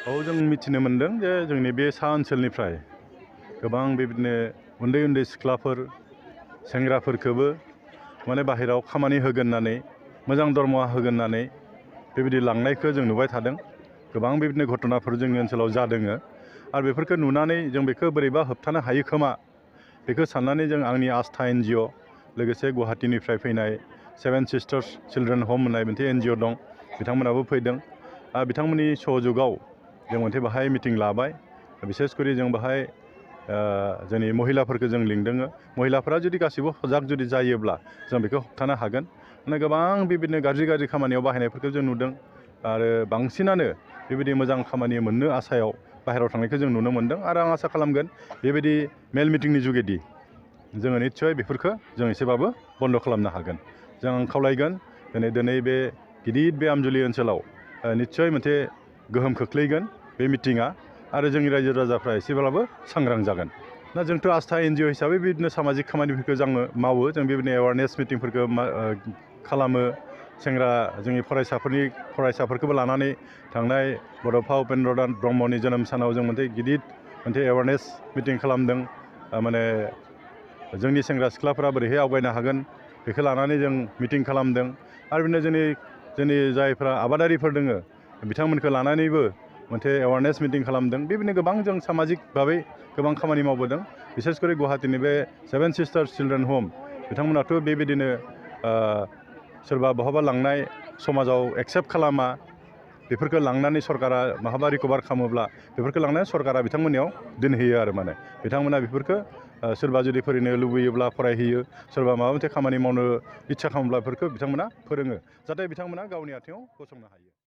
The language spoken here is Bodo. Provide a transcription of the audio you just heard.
औ जों मिथिनो मोन्दों जे जोंनि बे सा ओनसोलनिफ्राय गोबां बेबायदिनो उन्दै उन्दै सिख्लाफोर सेंग्राफोरखौबो माने बाहेरायाव खामानि होगोन होननानै मोजां दरमाहा होगोन होननानै बेबायदि लांनायखौ जों नुबाय थादों। गोबां बेबायदिनो घटनाफोर जोंनि ओनसोलाव जादों आरो बेफोरखौ नुनानै जों बेखौ बोरैबा होबथानो हायो खोमा बेखौ साननानै जों आंनि आस्था NGO लोगोसे गुवाहाटीनिफ्राय फैनाय सेभेन सिस्टार्स चिल्ड्रेन हम होननाय मोनसे NGO दं, बिथांमोनाबो फैदों। बिथांमोननि सहजुगाव जों मोनसे बाहाय मिटिं लाबाय। बिसेसकरि जों बाहाय जोंनि महिलाफोरखौ जों लिंदों। महिलाफोरा जुदि गासिबो सजाग जुदि जायोब्ला जों बेखौ होबथानो हागोन। माने गोबां बेबायदिनो गाज्रि खामानियाव बाहायनायफोरखौ जों नुदों आरो बांसिनानो बेबायदि मोजां खामानि मोननो आसायाव बाहेरायाव थांनायखौ जों नुनो मोन्दों। आरो आं आसा खालामगोन बेबायदि मेल मिटिंनि जुगेदि जोङो निस्सय बेफोरखौ जों एसेबाबो बन्द' खालामनो हागोन। जों खावलायगोन दिनै बे गिदिर बे आमजुलि ओनसोलाव निस्सय मोनसे गोहोम खोख्लैगोन बे मिटिङा आरो जोंनि रायजो राजाफ्रा एसेब्लाबो सांग्रां जागोन। जोंथ' आस्था NGO हिसाबै बिदिनो सामाजिक खामानिफोरखौ जोङो मावो। जों बेबायदिनो एवारनेस मिटिंफोरखौ खालामो। जोंनि फरायसाफोरखौबो लानानै थांनाय बड'फा उपेन्द्र नाथ ब्रह्मनि जोनोम सानाव जों मोनसे एवारनेस मिटिं खालामदों। माने जोंनि सेंग्रा सिख्लाफोरा बोरैहाय आवगायनो हागोन बेखौ लानानै जों मिटिं खालामदों। आरो बिदिनो जोंनि जायफ्रा आबादारिफोर दङ बिथांमोनखौ लानानैबो मोनसे एवारनेस मिटिं खालामदों। बेबायदिनो गोबां जों सामाजिक भाबै गोबां खामानि मावबोदों। बिसेसकरि गुवाहाटीनि बे सेभेन सिस्टार्स चिल्ड्रेन हम बिथांमोनाथ' बेबायदिनो सोरबा बहाबा लांनाय समाजाव एक्सेप्ट खालामा, बेफोरखौ लांनानै सरकारा माहाबा रिकभार खालामोब्ला बेफोरखौ लांनानै सरकारा बिथांमोननियाव दोनहैयो आरो माने बिथांमोना बेफोरखौ सोरबा जुदि फोरोंनो लुबैयोब्ला फरायहैयो, सोरबा माबा मोनसे खामानि मावनो इच्छा खालामोब्ला बेफोरखौ बिथांमोना फोरोङो, जाहाथे बिथांमोना गावनि आथिङाव गसंनो हायो।